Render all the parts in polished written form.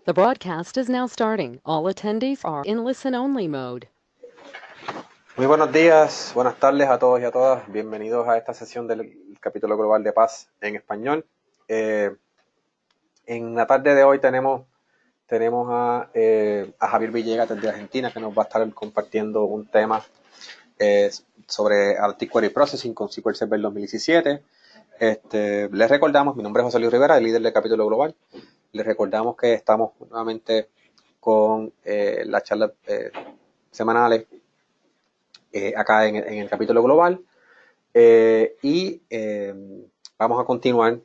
The broadcast is now starting. All attendees are in listen-only mode. Muy buenos días, buenas tardes a todos y a todas. Bienvenidos a esta sesión del capítulo global de paz en español. En la tarde de hoy tenemos a Javier Villegas desde Argentina, que nos va a estar compartiendo un tema sobre Arctic Query Processing con SQL Server 2017. Les recordamos, mi nombre es José Luis Rivera, el líder del capítulo global. Les recordamos que estamos nuevamente con las charlas semanales acá en el capítulo global, y vamos a continuar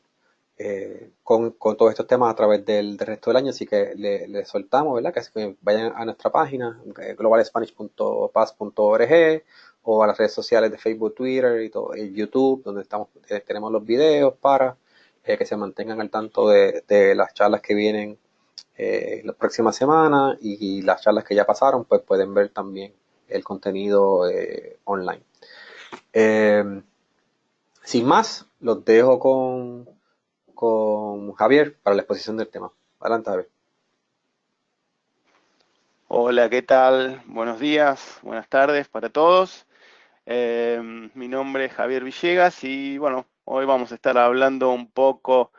con todos estos temas a través del resto del año, así que les soltamos, ¿verdad? Que vayan a nuestra página globalspanish.paz.org o a las redes sociales de Facebook, Twitter y YouTube, donde tenemos los videos para que se mantengan al tanto de las charlas que vienen las próximas semanas, y las charlas que ya pasaron, pues pueden ver también el contenido online. Sin más, los dejo con Javier para la exposición del tema. Adelante, Javier. Hola, ¿qué tal? Buenos días, buenas tardes para todos. Mi nombre es Javier Villegas y bueno, hoy vamos a estar hablando un poco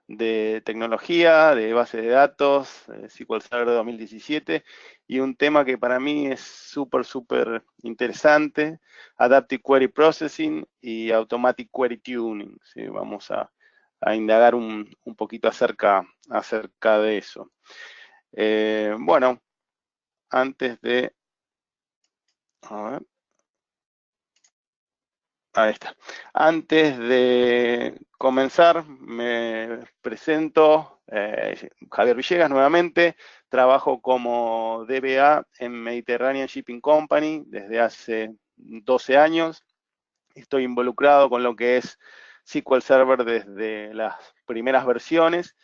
de tecnología, de bases de datos, SQL Server 2017, y un tema que para mí es súper interesante: Adaptive Query Processing y Automatic Query Tuning. ¿Sí? Vamos a indagar un poquito acerca de eso. Bueno, antes de... A ver. Ahí está. Antes de comenzar, me presento, Javier Villegas nuevamente. Trabajo como DBA en Mediterranean Shipping Company desde hace 12 años. Estoy involucrado con lo que es SQL Server desde las primeras versiones.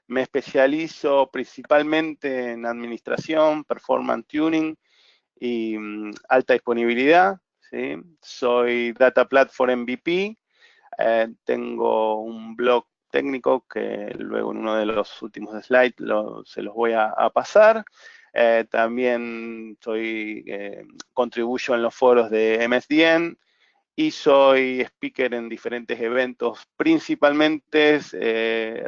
Me especializo principalmente en administración, performance tuning y alta disponibilidad. ¿Sí? Soy Data Platform MVP. Tengo un blog técnico que luego en uno de los últimos slides se los voy a pasar. También contribuyo en los foros de MSDN y soy speaker en diferentes eventos, principalmente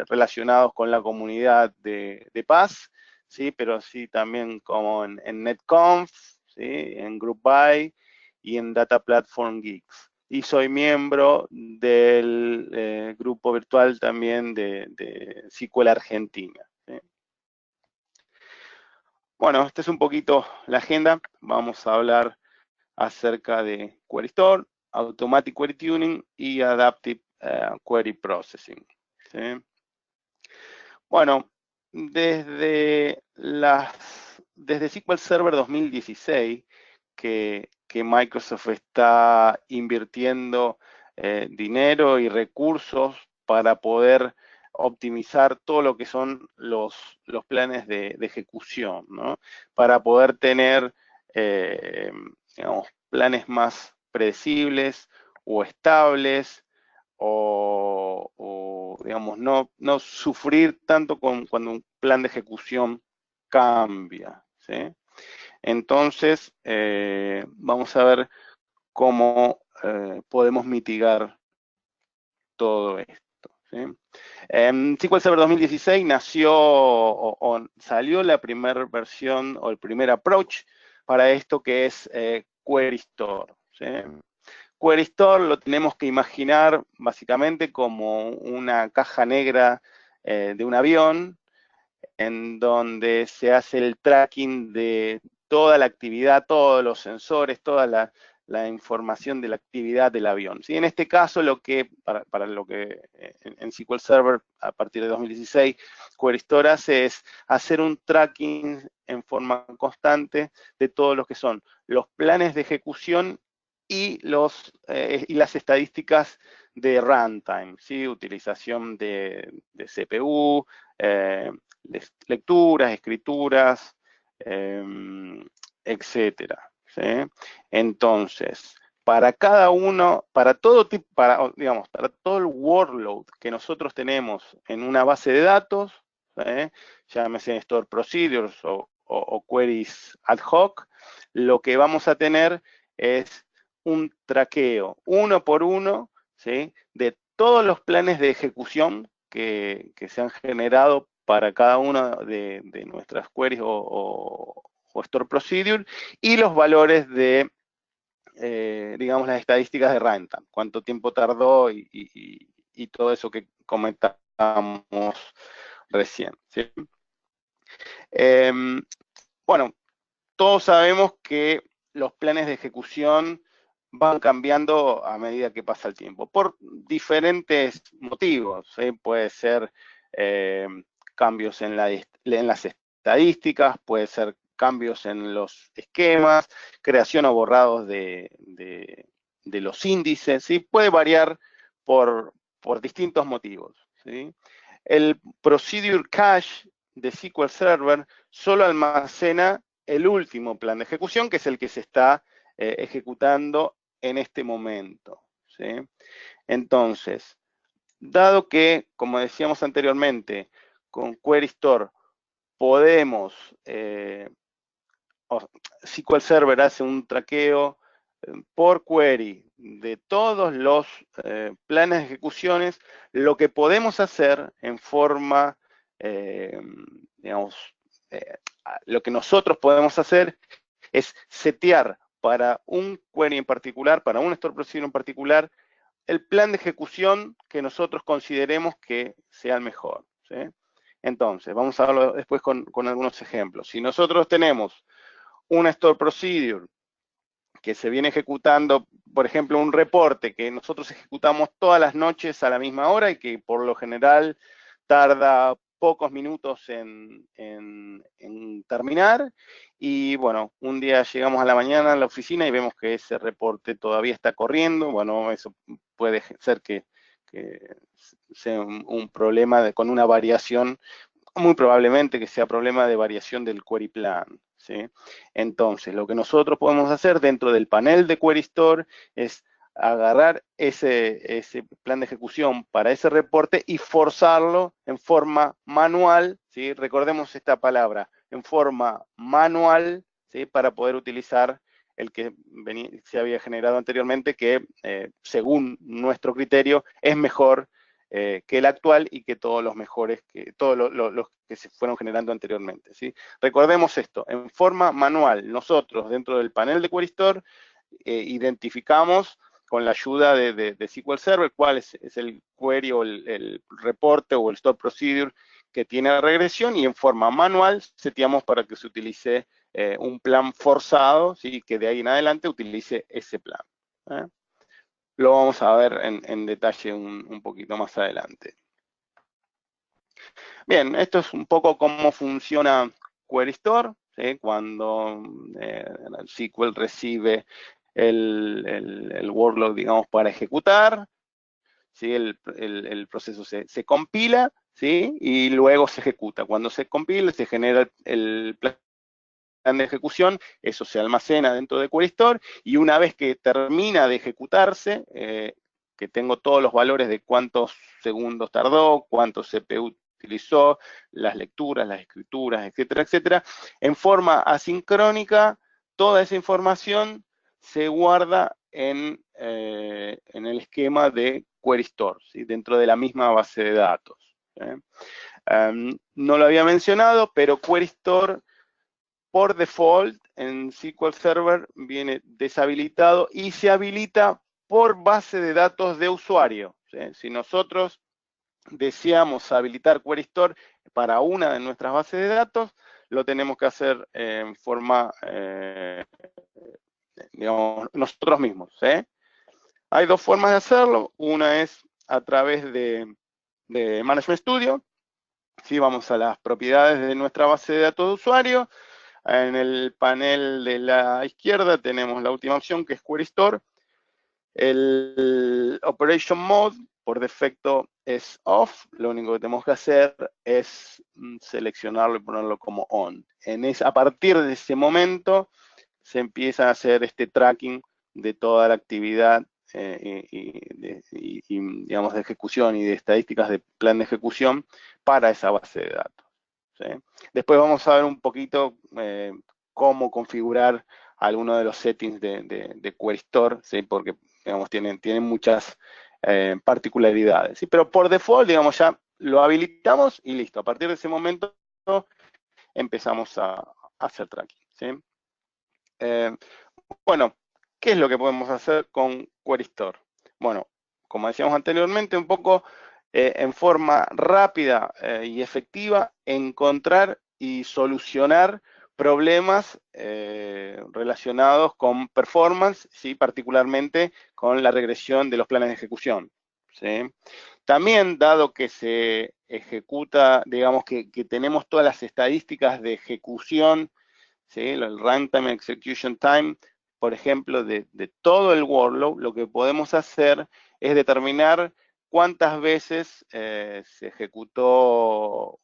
relacionados con la comunidad de paz, ¿sí? Pero sí también como en NetConf, ¿sí? En Group By y en Data Platform Geeks. Y soy miembro del grupo virtual también de SQL Argentina. ¿Sí? Bueno, esta es un poquito la agenda. Vamos a hablar acerca de Query Store, Automatic Query Tuning y Adaptive Query Processing. ¿Sí? Bueno, desde SQL Server 2016, que Microsoft está invirtiendo dinero y recursos para poder optimizar todo lo que son los planes de ejecución, ¿no? Para poder tener, digamos, planes más predecibles o estables, o digamos, no sufrir tanto cuando un plan de ejecución cambia. ¿Sí? Entonces, vamos a ver cómo podemos mitigar todo esto. ¿Sí? SQL Server 2016 salió la primera versión o el primer approach para esto, que es Query Store. ¿Sí? Query Store lo tenemos que imaginar básicamente como una caja negra de un avión, en donde se hace el tracking de toda la actividad, todos los sensores, toda la información de la actividad del avión. ¿Sí? En este caso, para lo que en SQL Server a partir de 2016 Query Store hace es hacer un tracking en forma constante de todos los que son los planes de ejecución y las estadísticas de runtime, ¿sí? Utilización de CPU, lecturas, escrituras, etcétera. ¿Sí? Entonces, para todo el workload que nosotros tenemos en una base de datos, llámese Store Procedures o queries ad hoc, lo que vamos a tener es un traqueo uno por uno, ¿sí?, de todos los planes de ejecución que se han generado para cada una de nuestras queries o Store Procedure, y los valores de, digamos, las estadísticas de runtime, cuánto tiempo tardó y todo eso que comentábamos recién, ¿sí? Bueno, todos sabemos que los planes de ejecución van cambiando a medida que pasa el tiempo, por diferentes motivos, ¿sí? Puede ser cambios en las estadísticas, puede ser cambios en los esquemas, creación o borrados de los índices, ¿sí? Puede variar por distintos motivos, ¿sí? El Procedure Cache de SQL Server solo almacena el último plan de ejecución, que es el que se está ejecutando en este momento, ¿sí? Entonces, dado que, como decíamos anteriormente, con Query Store podemos, SQL Server hace un traqueo por query de todos los planes de ejecuciones, lo que podemos hacer en forma, digamos, lo que nosotros podemos hacer es setear para un query en particular, para un Store Procedure en particular, el plan de ejecución que nosotros consideremos que sea el mejor, ¿sí? Entonces, vamos a verlo después con algunos ejemplos. Si nosotros tenemos una Store Procedure que se viene ejecutando, por ejemplo, un reporte que nosotros ejecutamos todas las noches a la misma hora y que por lo general tarda pocos minutos en terminar, y bueno, un día llegamos a la mañana a la oficina y vemos que ese reporte todavía está corriendo. Bueno, eso puede ser que sea un problema con una variación, muy probablemente que sea problema de variación del query plan, ¿sí? Entonces, lo que nosotros podemos hacer dentro del panel de Query Store es agarrar ese plan de ejecución para ese reporte y forzarlo en forma manual, ¿sí? Recordemos esta palabra, en forma manual, ¿sí?, para poder utilizar el que se había generado anteriormente, que según nuestro criterio es mejor que el actual y que todos los mejores, todos los que se fueron generando anteriormente, ¿sí? Recordemos esto, en forma manual, nosotros dentro del panel de Query Store identificamos con la ayuda de SQL Server cuál es el query o el reporte o el Store Procedure que tiene la regresión, y en forma manual seteamos para que se utilice un plan forzado, ¿sí?, que de ahí en adelante utilice ese plan, ¿eh? Lo vamos a ver en detalle un poquito más adelante. Bien, esto es un poco cómo funciona Query Store, ¿sí? Cuando el SQL recibe el workload, digamos, para ejecutar, ¿sí? El proceso se compila, ¿sí?, y luego se ejecuta. Cuando se compila, se genera el plan de ejecución, eso se almacena dentro de Query Store, y una vez que termina de ejecutarse, que tengo todos los valores de cuántos segundos tardó, cuánto CPU utilizó, las lecturas, las escrituras, etcétera, etcétera, en forma asincrónica, toda esa información se guarda en el esquema de Query Store, ¿sí?, dentro de la misma base de datos, ¿eh? No lo había mencionado, pero Query Store por default en SQL Server viene deshabilitado y se habilita por base de datos de usuario, ¿sí? Si nosotros deseamos habilitar Query Store para una de nuestras bases de datos, lo tenemos que hacer en forma, digamos, nosotros mismos, ¿sí? Hay dos formas de hacerlo. Una es a través de Management Studio. Si vamos a las propiedades de nuestra base de datos de usuario, en el panel de la izquierda tenemos la última opción, que es Query Store. El Operation Mode por defecto es off. Lo único que tenemos que hacer es seleccionarlo y ponerlo como on. A partir de ese momento se empieza a hacer este tracking de toda la actividad digamos, de ejecución y de estadísticas de plan de ejecución para esa base de datos, ¿sí? Después vamos a ver un poquito cómo configurar algunos de los settings de Query Store, ¿sí? Porque, digamos, tienen muchas particularidades, ¿sí? Pero por default, digamos, ya lo habilitamos y listo. A partir de ese momento empezamos a hacer tracking, ¿sí? Bueno, ¿qué es lo que podemos hacer con Query Store? Bueno, como decíamos anteriormente, un poco en forma rápida y efectiva, encontrar y solucionar problemas relacionados con performance, ¿sí? Particularmente con la regresión de los planes de ejecución, ¿sí? También, dado que se ejecuta, digamos que tenemos todas las estadísticas de ejecución, ¿sí? El runtime execution time, por ejemplo, de todo el workload, lo que podemos hacer es determinar cuántas veces se ejecutó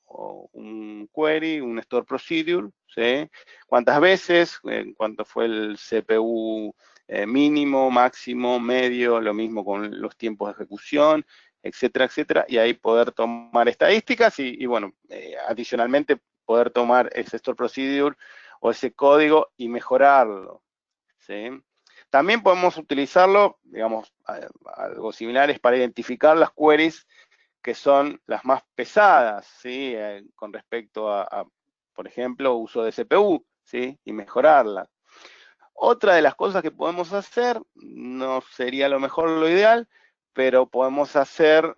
un query, un store procedure, ¿sí? Cuántas veces, cuánto fue el CPU mínimo, máximo, medio, lo mismo con los tiempos de ejecución, etcétera, etcétera, y ahí poder tomar estadísticas y bueno, adicionalmente poder tomar ese store procedure o ese código y mejorarlo, ¿sí? También podemos utilizarlo, digamos, algo similar es para identificar las queries que son las más pesadas, ¿sí? Con respecto a, por ejemplo, uso de CPU, ¿sí? Y mejorarla. Otra de las cosas que podemos hacer, no sería lo mejor lo ideal, pero podemos hacer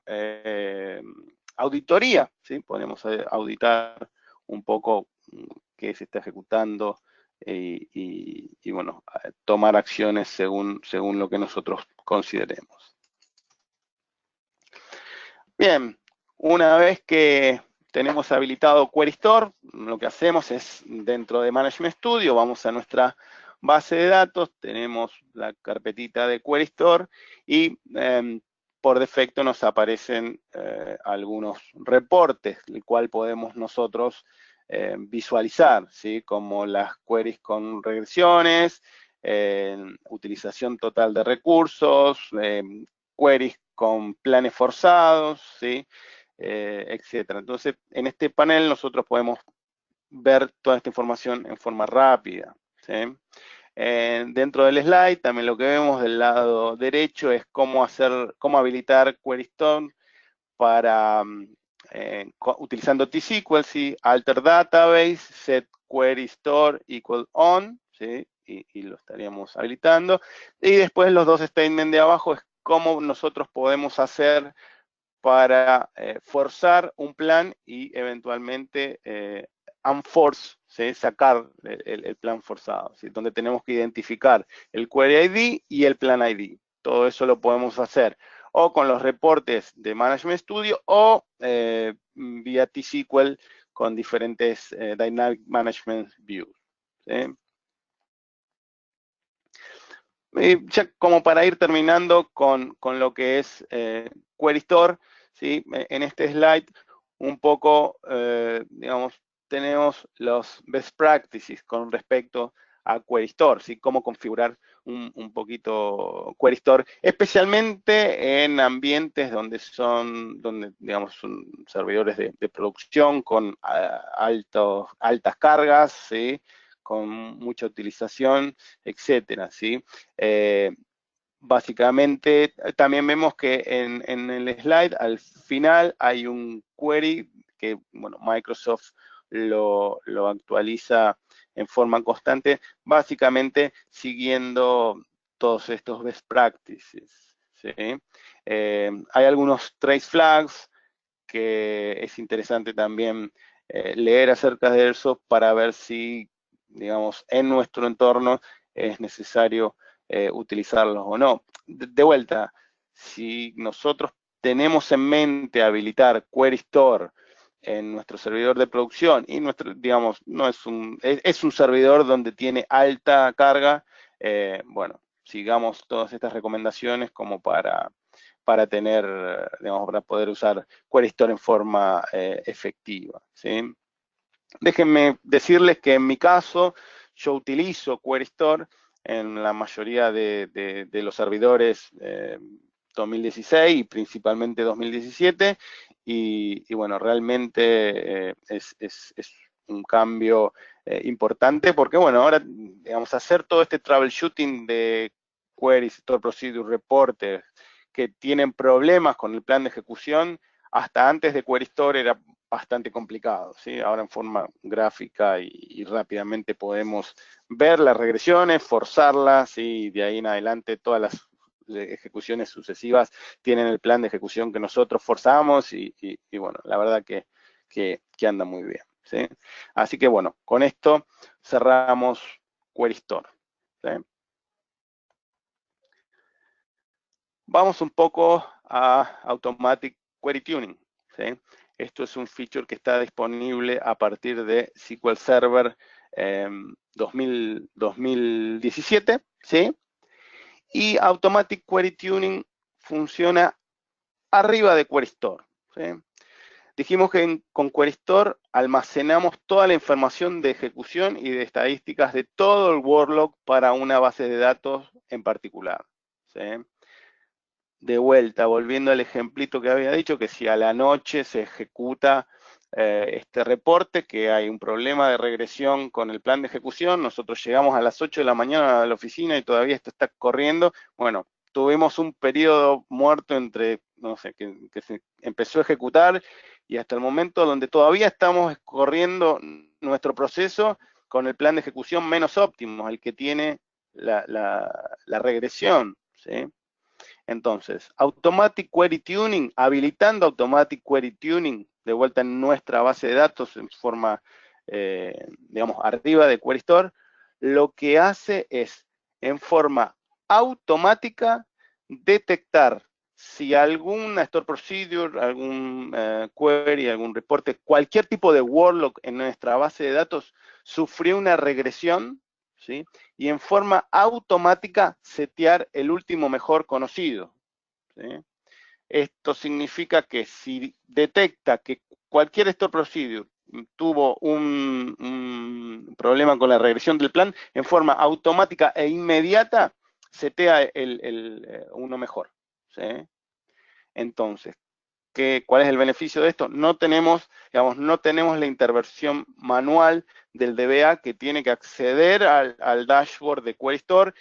auditoría, ¿sí? Podemos auditar un poco qué se está ejecutando y bueno, tomar acciones según lo que nosotros consideremos. Bien, una vez que tenemos habilitado Query Store, lo que hacemos es, dentro de Management Studio, vamos a nuestra base de datos, tenemos la carpetita de Query Store y por defecto nos aparecen algunos reportes, el cual podemos nosotros visualizar, ¿sí? Como las queries con regresiones, utilización total de recursos, queries con planes forzados, ¿sí? Etcétera. Entonces, en este panel nosotros podemos ver toda esta información en forma rápida, ¿sí? Dentro del slide, también lo que vemos del lado derecho es cómo habilitar Query Store para, utilizando T-SQL, ¿sí? Alter Database, set Query Store equal on, ¿sí? Y lo estaríamos habilitando. Y después los dos statements de abajo es cómo nosotros podemos hacer para forzar un plan y eventualmente unforce, ¿sí? Sacar el plan forzado, ¿sí? Donde tenemos que identificar el query ID y el plan ID. Todo eso lo podemos hacer o con los reportes de Management Studio o vía T-SQL con diferentes Dynamic Management Views, ¿sí? Y ya como para ir terminando con lo que es Query Store, ¿sí? En este slide un poco, digamos, tenemos los best practices con respecto a Query Store, ¿sí? Cómo configurar un poquito Query Store, especialmente en ambientes donde digamos, son servidores de producción con altas cargas, ¿sí? Con mucha utilización, etcétera, ¿sí? Básicamente, también vemos que en el slide, al final, hay un query que, bueno, Microsoft lo actualiza en forma constante, básicamente siguiendo todos estos best practices, ¿sí? Hay algunos trace flags que es interesante también leer acerca de eso para ver si, digamos, en nuestro entorno es necesario utilizarlos o no. De vuelta, si nosotros tenemos en mente habilitar Query Store en nuestro servidor de producción y digamos, no es es un servidor donde tiene alta carga, bueno, sigamos todas estas recomendaciones como para tener, digamos, para poder usar Query Store en forma efectiva, ¿sí? Déjenme decirles que en mi caso, yo utilizo Query Store en la mayoría de los servidores 2016 y principalmente 2017, y bueno, realmente es un cambio importante porque, bueno, ahora, digamos, hacer todo este troubleshooting de queries, store procedure, reportes, que tienen problemas con el plan de ejecución, hasta antes de Query Store era bastante complicado, ¿sí? Ahora en forma gráfica y rápidamente podemos ver las regresiones, forzarlas, y de ahí en adelante todas las ejecuciones sucesivas tienen el plan de ejecución que nosotros forzamos y bueno, la verdad que anda muy bien, ¿sí? Así que bueno, con esto cerramos Query Store, ¿sí? Vamos un poco a Automatic Query Tuning, ¿sí? Esto es un feature que está disponible a partir de SQL Server 2017, ¿sí? Y Automatic Query Tuning funciona arriba de Query Store, ¿sí? Dijimos que con Query Store almacenamos toda la información de ejecución y de estadísticas de todo el workload para una base de datos en particular, ¿sí? De vuelta, volviendo al ejemplito que había dicho, que si a la noche se ejecuta este reporte, que hay un problema de regresión con el plan de ejecución, nosotros llegamos a las 8 de la mañana a la oficina y todavía esto está corriendo, bueno, tuvimos un periodo muerto entre, no sé, que se empezó a ejecutar y hasta el momento donde todavía estamos corriendo nuestro proceso con el plan de ejecución menos óptimo, el que tiene la regresión, ¿sí? Entonces, Automatic Query Tuning, habilitando Automatic Query Tuning, de vuelta en nuestra base de datos en forma, digamos, arriba de Query Store, lo que hace es, en forma automática, detectar si alguna store procedure, algún query, algún reporte, cualquier tipo de workload en nuestra base de datos sufrió una regresión, ¿sí? Y en forma automática setear el último mejor conocido, ¿sí? Esto significa que si detecta que cualquier store procedure tuvo un problema con la regresión del plan, en forma automática e inmediata setea uno mejor, ¿sí? Entonces, ¿cuál es el beneficio de esto? No tenemos, digamos, no tenemos la intervención manual del DBA que tiene que acceder al dashboard de Query Store,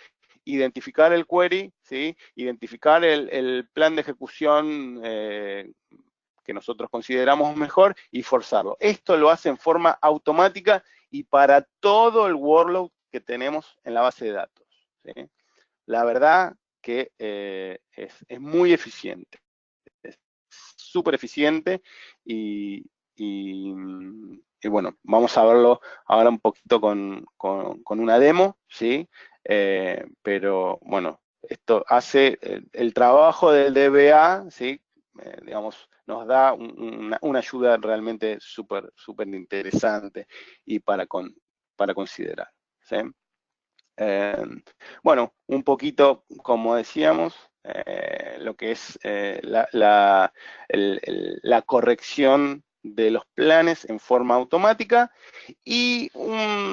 identificar el query, ¿sí? Identificar el plan de ejecución que nosotros consideramos mejor y forzarlo. Esto lo hace en forma automática y para todo el workload que tenemos en la base de datos, ¿sí? La verdad que es muy eficiente. Es súper eficiente y bueno, vamos a verlo ahora un poquito con una demo, ¿sí? Pero bueno, esto hace el trabajo del DBA, ¿sí? Digamos, nos da una ayuda realmente súper interesante y para considerar, ¿sí? Bueno, un poquito, como decíamos, lo que es la corrección de los planes en forma automática y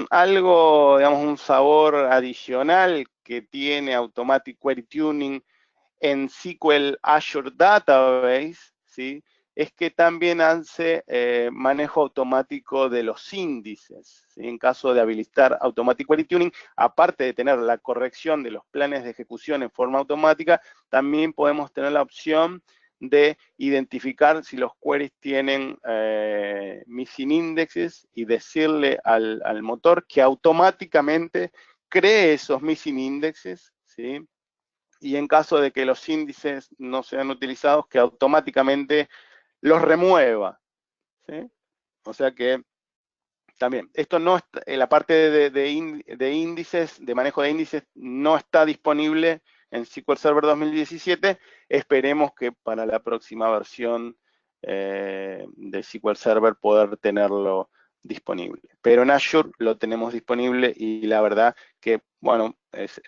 algo, digamos, un sabor adicional que tiene Automatic Query Tuning en SQL Azure Database, ¿sí? Es que también hace manejo automático de los índices, ¿sí? En caso de habilitar Automatic Query Tuning, aparte de tener la corrección de los planes de ejecución en forma automática, también podemos tener la opción de identificar si los queries tienen missing indexes y decirle al motor que automáticamente cree esos missing indexes, ¿sí? Y en caso de que los índices no sean utilizados, que automáticamente los remueva, ¿sí? O sea que también, esto no está, en la parte de índices, de manejo de índices, no está disponible en SQL Server 2017. Esperemos que para la próxima versión de SQL Server poder tenerlo disponible. Pero en Azure lo tenemos disponible y la verdad que, bueno, es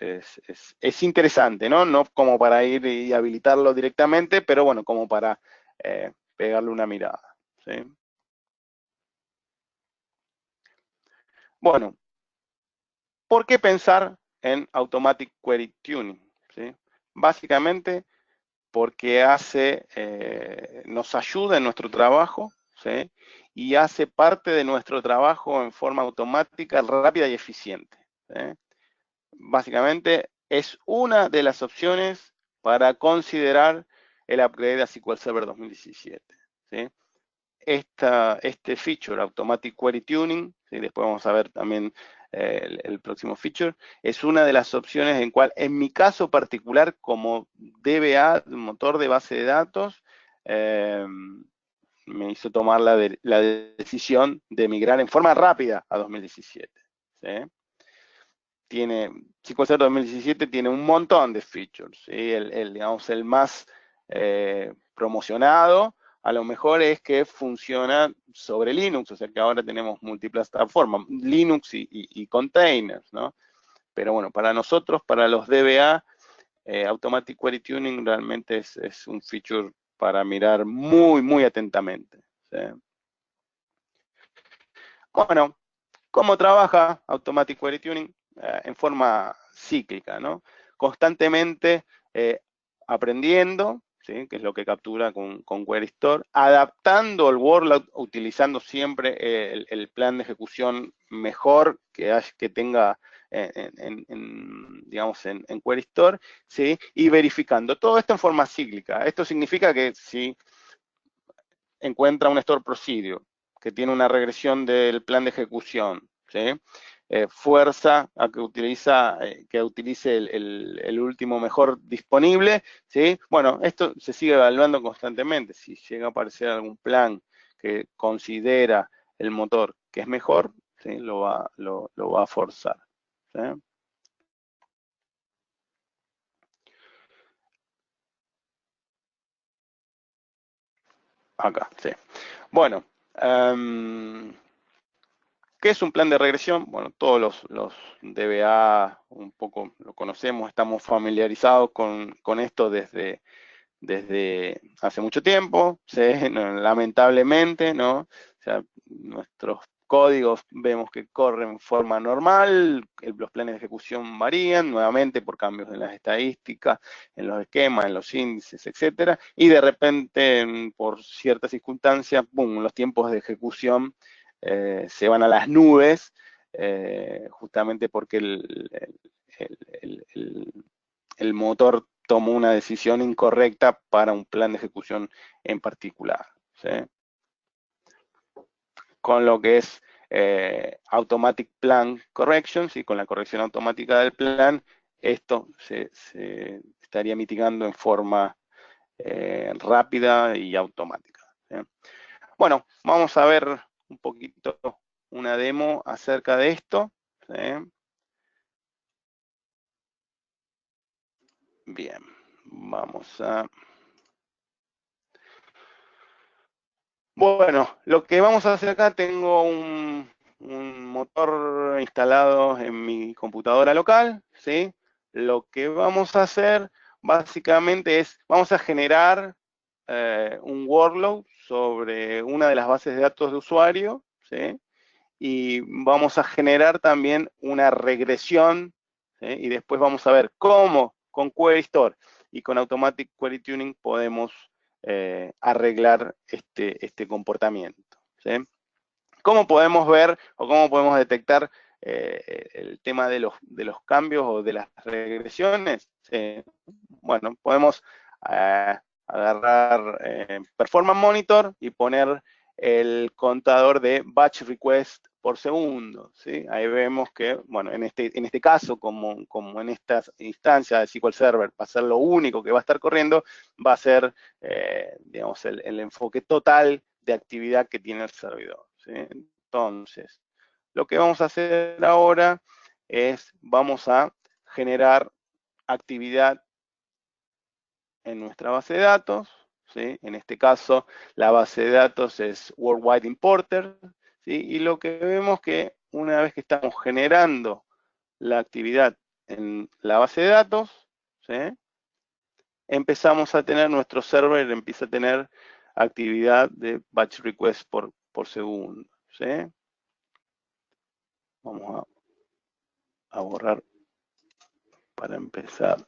interesante, ¿no? No como para ir y habilitarlo directamente, pero bueno, como para pegarle una mirada, ¿sí? Bueno, ¿por qué pensar en Automatic Query Tuning? ¿Sí? Básicamente porque nos ayuda en nuestro trabajo, ¿sí? Y hace parte de nuestro trabajo en forma automática, rápida y eficiente, ¿sí? Básicamente es una de las opciones para considerar el upgrade a SQL Server 2017, ¿sí? Este feature, Automatic Query Tuning, ¿sí? Después vamos a ver también el próximo feature, es una de las opciones en cual, en mi caso particular, como DBA, motor de base de datos, me hizo tomar la decisión de migrar en forma rápida a 2017. ¿Sí? SQL Server 2017 tiene un montón de features, ¿sí? Digamos, el más promocionado, a lo mejor es que funciona sobre Linux, o sea que ahora tenemos múltiples plataformas, Linux y containers, ¿no? Pero bueno, para nosotros, para los DBA, Automatic Query Tuning realmente es un feature para mirar muy, muy atentamente, ¿sí? Bueno, ¿cómo trabaja Automatic Query Tuning? En forma cíclica, ¿no? Constantemente aprendiendo, ¿sí? Que es lo que captura con Query Store, adaptando el workload, utilizando siempre el plan de ejecución mejor que tenga digamos, en Query Store, ¿sí? Y verificando. Todo esto en forma cíclica. Esto significa que si encuentra un store procedure que tiene una regresión del plan de ejecución, ¿sí? Fuerza a que utilice el último mejor disponible, ¿sí? Bueno, esto se sigue evaluando constantemente. Si llega a aparecer algún plan que considera el motor que es mejor, ¿sí? lo va a forzar, ¿sí? Acá, sí. Bueno, ¿qué es un plan de regresión? Bueno, todos los DBA un poco lo conocemos, estamos familiarizados con esto desde hace mucho tiempo, ¿sí? Lamentablemente, ¿no? O sea, nuestros códigos vemos que corren en forma normal, los planes de ejecución varían, nuevamente por cambios en las estadísticas, en los esquemas, en los índices, etcétera, y de repente, por ciertas circunstancias, ¡pum!, los tiempos de ejecución se van a las nubes, justamente porque el motor tomó una decisión incorrecta para un plan de ejecución en particular, ¿sí? Con lo que es Automatic Plan Correction, ¿sí? Con la corrección automática del plan, esto se estaría mitigando en forma rápida y automática, ¿sí? Bueno, vamos a ver un poquito una demo acerca de esto, ¿sí? Bien, vamos a... Bueno, lo que vamos a hacer acá, tengo un motor instalado en mi computadora local, ¿sí? Lo que vamos a hacer básicamente es, vamos a generar un workload sobre una de las bases de datos de usuario, ¿sí? Y vamos a generar también una regresión, ¿sí? Y después vamos a ver cómo con Query Store y con Automatic Query Tuning podemos arreglar este comportamiento, ¿sí? ¿Cómo podemos ver o cómo podemos detectar el tema de los cambios o de las regresiones? Bueno, podemos agarrar Performance Monitor y poner el contador de batch request por segundo, ¿sí? Ahí vemos que, bueno, en este caso, como en estas instancias de SQL Server, va a ser lo único que va a estar corriendo, va a ser, digamos, el enfoque total de actividad que tiene el servidor, ¿sí? Entonces, lo que vamos a hacer ahora es, vamos a generar actividad en nuestra base de datos, ¿sí? En este caso, la base de datos es Worldwide Importer, ¿sí? Y lo que vemos que una vez que estamos generando la actividad en la base de datos, ¿sí? Empezamos a tener, nuestro server empieza a tener actividad de batch request por segundo, ¿sí? Vamos a borrar para empezar.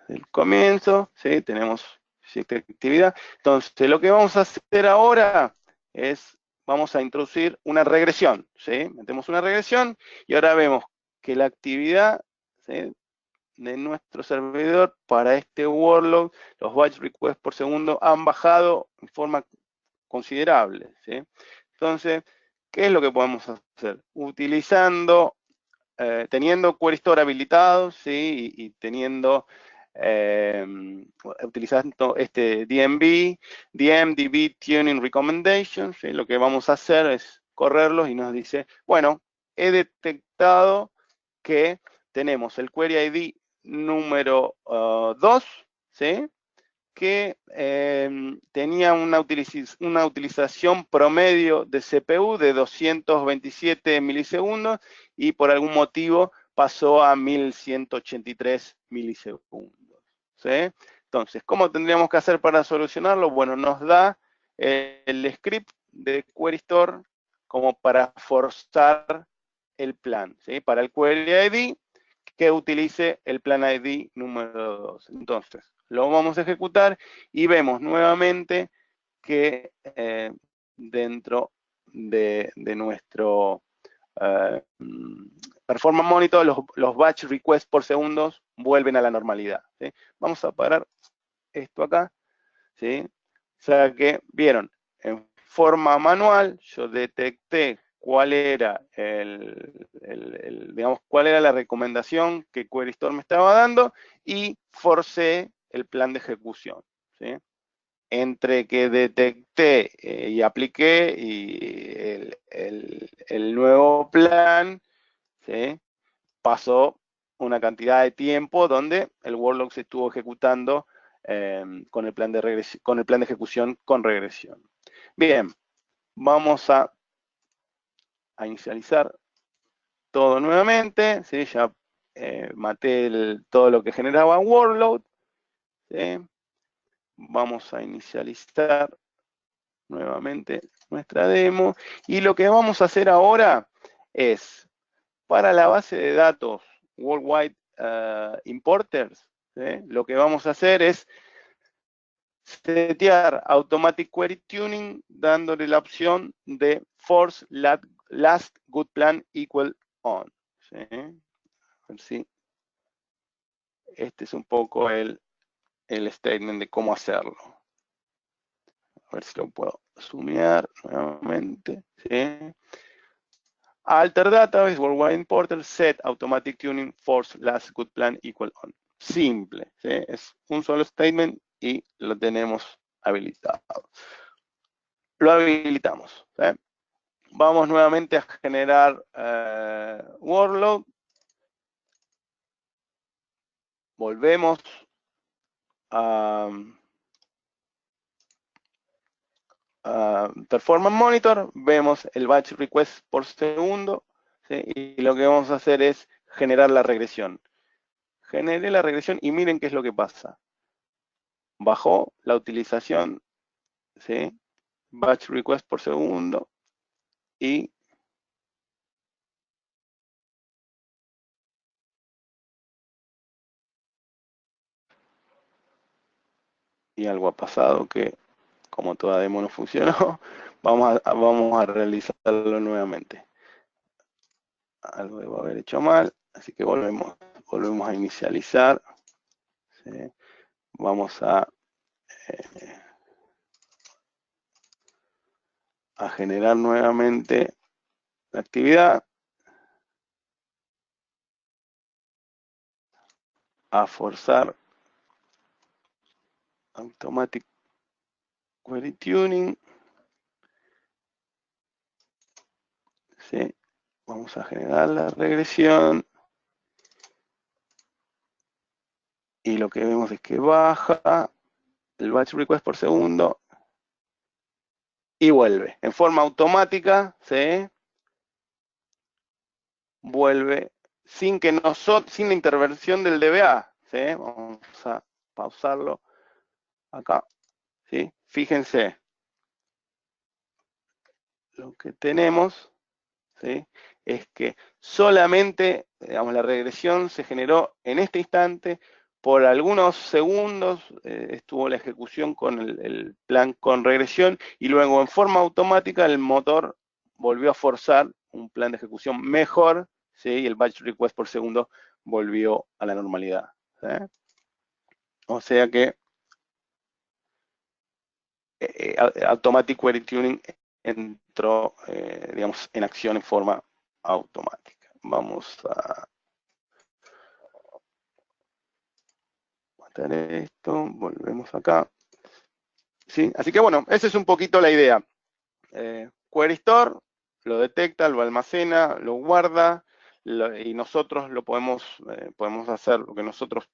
el comienzo, ¿sí? Tenemos cierta actividad. Entonces, lo que vamos a hacer ahora es, vamos a introducir una regresión, ¿sí? Metemos una regresión y ahora vemos que la actividad, ¿sí?, de nuestro servidor para este workload, los batch requests por segundo han bajado en forma considerable, ¿sí? Entonces, ¿qué es lo que podemos hacer? Utilizando, teniendo Query Store habilitado, ¿sí? Y teniendo, utilizando este DB Tuning Recommendations, ¿sí? Lo que vamos a hacer es correrlos y nos dice, bueno, he detectado que tenemos el Query ID número 2, ¿sí?, que tenía una utilización promedio de CPU de 227 milisegundos y por algún motivo pasó a 1183 milisegundos, ¿sí? Entonces, ¿cómo tendríamos que hacer para solucionarlo? Bueno, nos da el script de Query Store como para forzar el plan, ¿sí? Para el Query ID, que utilice el plan ID número 2. Entonces, lo vamos a ejecutar y vemos nuevamente que dentro de nuestro Performance Monitor, los batch requests por segundos vuelven a la normalidad, ¿sí? Vamos a parar esto acá, ¿sí? O sea que, vieron, en forma manual yo detecté cuál era digamos, cuál era la recomendación que Query Store me estaba dando y forcé el plan de ejecución, ¿sí? Entre que detecté y apliqué y el nuevo plan, ¿sí?, pasó una cantidad de tiempo donde el workload se estuvo ejecutando con el plan de ejecución con regresión. Bien, vamos a inicializar todo nuevamente, ¿sí? Ya maté todo lo que generaba workload, ¿sí? Vamos a inicializar nuevamente nuestra demo, y lo que vamos a hacer ahora es, para la base de datos Worldwide Importers, ¿sí?, lo que vamos a hacer es setear Automatic Query Tuning dándole la opción de Force Last Good Plan Equal On, ¿sí? A ver si este es un poco el statement de cómo hacerlo. A ver si lo puedo zoomear nuevamente, ¿sí? Alter Database, Worldwide Importer, Set Automatic Tuning, Force Last Good Plan Equal On. Simple, ¿sí? Es un solo statement y lo tenemos habilitado. Lo habilitamos, ¿sí? Vamos nuevamente a generar workload. Volvemos a Performance Monitor, vemos el batch request por segundo, ¿sí? Y lo que vamos a hacer es generar la regresión. Generé la regresión y miren qué es lo que pasa. Bajó la utilización, ¿sí?, batch request por segundo y algo ha pasado que, como toda demo no funcionó, vamos a realizarlo nuevamente. Algo debo haber hecho mal, así que volvemos a inicializar, ¿sí? Vamos a generar nuevamente la actividad, a forzar Automatic Query Tuning, ¿sí? Vamos a generar la regresión y lo que vemos es que baja el batch request por segundo y vuelve en forma automática, ¿sí? Vuelve sin la intervención del DBA, ¿sí? Vamos a pausarlo acá, ¿sí? Fíjense lo que tenemos, ¿sí?, es que solamente, digamos, la regresión se generó en este instante por algunos segundos estuvo la ejecución con el plan con regresión, y luego en forma automática el motor volvió a forzar un plan de ejecución mejor, ¿sí? Y el batch request por segundo volvió a la normalidad, ¿sí? O sea que Automatic Query Tuning entró, digamos, en acción en forma automática. Vamos a matar esto, volvemos acá. ¿Sí? Así que bueno, esa es un poquito la idea. Query Store lo detecta, lo almacena, lo guarda, y nosotros lo podemos hacer lo que nosotros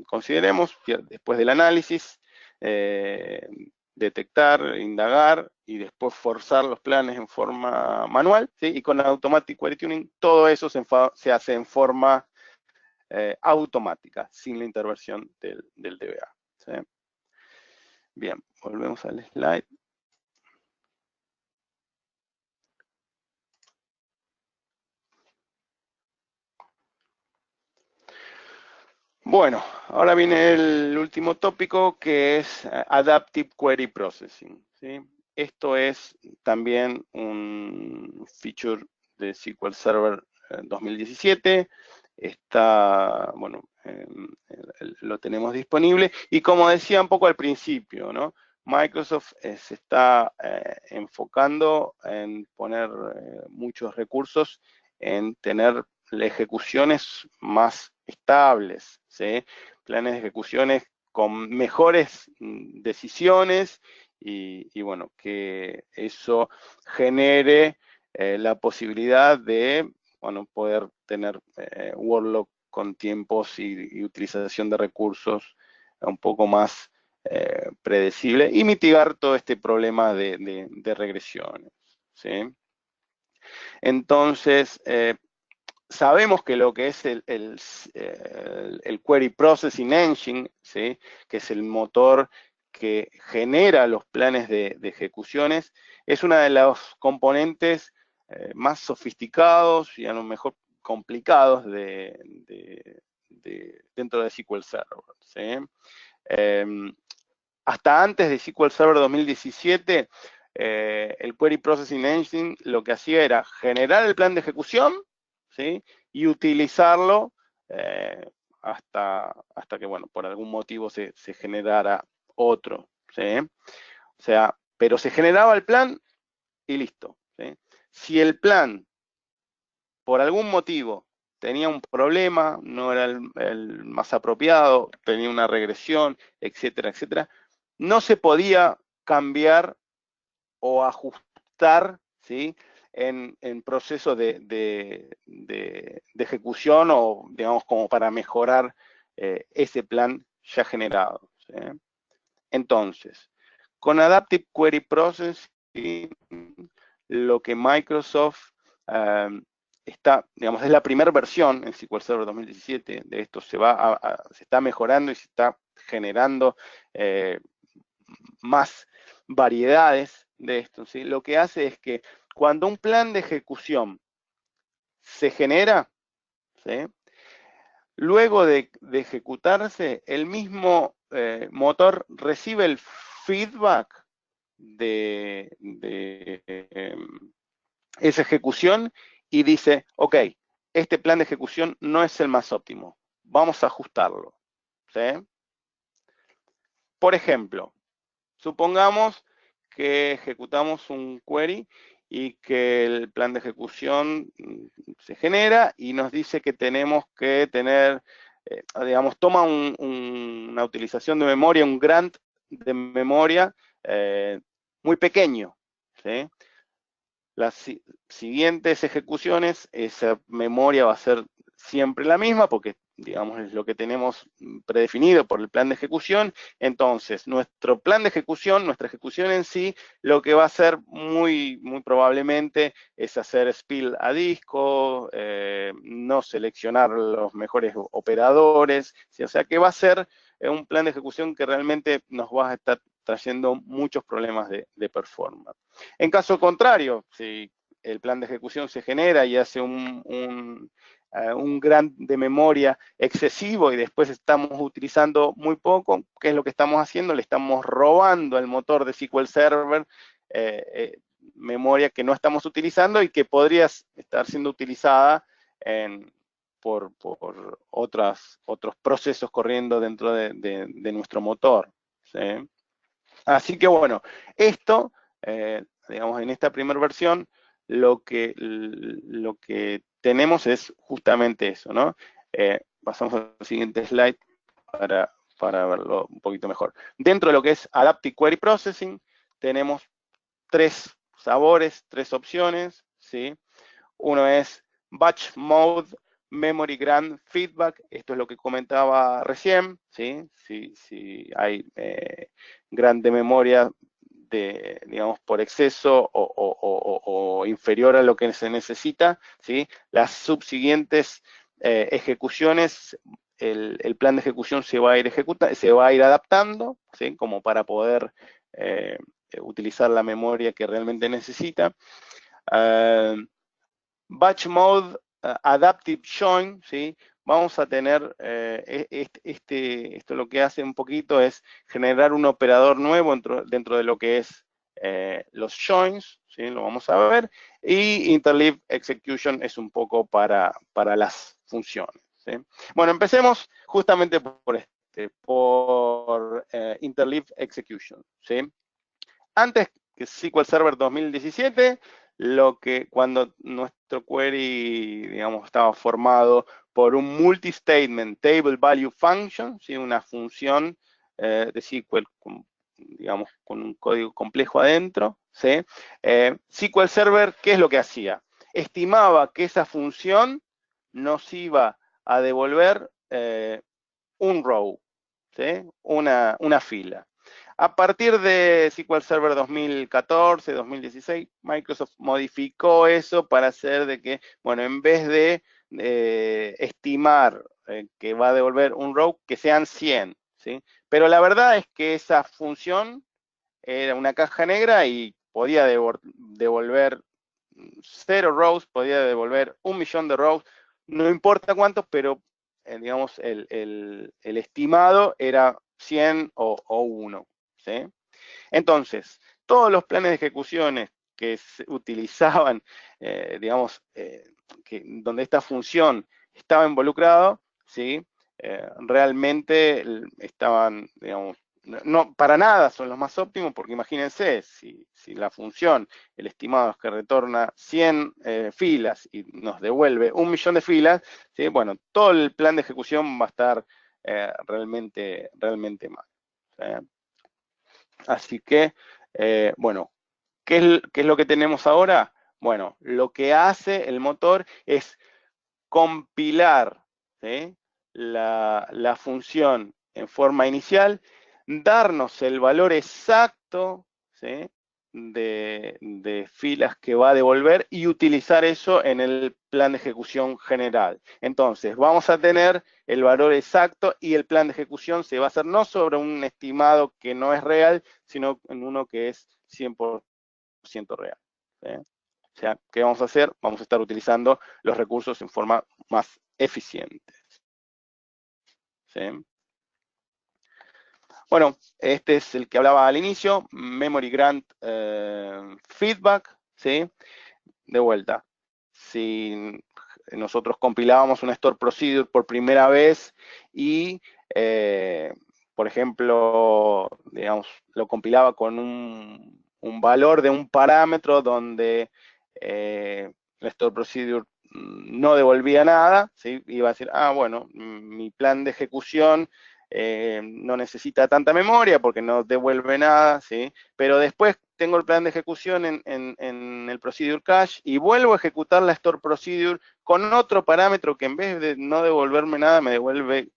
consideremos después del análisis, detectar, indagar y después forzar los planes en forma manual, ¿sí? Y con Automatic Query Tuning todo eso se hace en forma automática, sin la intervención del DBA, ¿sí? Bien, volvemos al slide. Bueno, ahora viene el último tópico, que es Adaptive Query Processing, ¿sí? Esto es también un feature de SQL Server 2017. Está, bueno, lo tenemos disponible. Y como decía un poco al principio, ¿no? Microsoft se está enfocando en poner muchos recursos en tener ejecuciones más estables, ¿sí? Planes de ejecuciones con mejores decisiones y bueno, que eso genere la posibilidad de, bueno, poder tener workload con tiempos y utilización de recursos un poco más predecible y mitigar todo este problema de regresiones, ¿sí? Entonces, sabemos que lo que es el Query Processing Engine, ¿sí? Que es el motor que genera los planes de ejecuciones, es una de los componentes más sofisticados y a lo mejor complicados dentro de SQL Server, ¿sí? Hasta antes de SQL Server 2017, el Query Processing Engine lo que hacía era generar el plan de ejecución, ¿sí? Y utilizarlo hasta que, bueno, por algún motivo se generara otro, ¿sí? O sea, pero se generaba el plan y listo, ¿sí? Si el plan, por algún motivo, tenía un problema, no era el más apropiado, tenía una regresión, etcétera, etcétera, no se podía cambiar o ajustar, ¿sí? En proceso de ejecución o, digamos, como para mejorar ese plan ya generado, ¿sí? Entonces, con Adaptive Query Processing, lo que Microsoft está, digamos, es la primera versión en SQL Server 2017, de esto se está mejorando y se está generando más variedades de esto, ¿sí? Lo que hace es que cuando un plan de ejecución se genera, ¿sí? Luego de ejecutarse, el mismo motor recibe el feedback de esa ejecución y dice, ok, este plan de ejecución no es el más óptimo, vamos a ajustarlo, ¿sí? Por ejemplo, supongamos que ejecutamos un query y que el plan de ejecución se genera y nos dice que tenemos que tener, digamos, toma una utilización de memoria, un grant de memoria muy pequeño, ¿sí? Las siguientes ejecuciones, esa memoria va a ser siempre la misma porque, digamos, es lo que tenemos predefinido por el plan de ejecución. Entonces, nuestro plan de ejecución, nuestra ejecución en sí, lo que va a hacer muy probablemente es hacer spill a disco, no seleccionar los mejores operadores, ¿sí? O sea que va a ser un plan de ejecución que realmente nos va a estar trayendo muchos problemas de performance. En caso contrario, si el plan de ejecución se genera y hace un gran de memoria excesivo y después estamos utilizando muy poco, ¿qué es lo que estamos haciendo? Le estamos robando al motor de SQL Server memoria que no estamos utilizando y que podría estar siendo utilizada por otros procesos corriendo dentro de nuestro motor, ¿sí? Así que bueno, esto, digamos, en esta primera versión, lo que tenemos es justamente eso, ¿no? Pasamos al siguiente slide para verlo un poquito mejor. Dentro de lo que es Adaptive Query Processing, tenemos tres sabores, tres opciones, ¿sí? Uno es Batch Mode, Memory Grant Feedback, esto es lo que comentaba recién, ¿sí? Si hay grande memoria digamos, por exceso o inferior a lo que se necesita, ¿sí? Las subsiguientes ejecuciones, el plan de ejecución se va a ir adaptando, ¿sí? Como para poder utilizar la memoria que realmente necesita. Batch Mode, Adaptive Join, ¿sí? Vamos a tener, esto lo que hace un poquito es generar un operador nuevo dentro de lo que es los joins, ¿sí? Lo vamos a ver, y Interleave Execution es un poco para las funciones, ¿sí? Bueno, empecemos justamente por Interleave Execution, ¿sí? Antes que SQL Server 2017, cuando nuestro query, digamos, estaba formado por un multi-statement table value function, ¿sí? Una función de SQL, digamos, con un código complejo adentro, ¿sí? SQL Server, ¿qué es lo que hacía? Estimaba que esa función nos iba a devolver un row, ¿sí? Una fila. A partir de SQL Server 2014, 2016, Microsoft modificó eso para hacer de que, bueno, en vez de estimar que va a devolver un row, que sean 100, ¿sí? Pero la verdad es que esa función era una caja negra y podía devolver 0 rows, podía devolver 1.000.000 de rows, no importa cuántos, pero digamos, el estimado era 100 o 1, ¿sí? Entonces, todos los planes de ejecuciones que se utilizaban, digamos, donde esta función estaba involucrada, ¿sí? Realmente estaban, digamos, no para nada son los más óptimos, porque imagínense, si la función, el estimado es que retorna 100 filas y nos devuelve 1.000.000 de filas, ¿sí? Bueno, todo el plan de ejecución va a estar realmente mal, ¿sí? Así que, bueno, ¿qué es lo que tenemos ahora? Bueno, lo que hace el motor es compilar, ¿sí? la función en forma inicial, darnos el valor exacto, ¿sí? de filas que va a devolver y utilizar eso en el plan de ejecución general. Entonces, vamos a tener el valor exacto y el plan de ejecución se va a hacer no sobre un estimado que no es real, sino en uno que es 100% real, ¿sí? O sea, ¿qué vamos a hacer? Vamos a estar utilizando los recursos en forma más eficiente, ¿sí? Bueno, este es el que hablaba al inicio, Memory Grant Feedback, ¿sí? De vuelta, si nosotros compilábamos una store procedure por primera vez y, por ejemplo, digamos, lo compilaba con un valor de un parámetro donde la store procedure no devolvía nada, ¿sí? Iba a decir, ah, bueno, mi plan de ejecución no necesita tanta memoria porque no devuelve nada, ¿sí? Pero después tengo el plan de ejecución en el procedure cache y vuelvo a ejecutar la store procedure con otro parámetro que en vez de no devolverme nada me devuelve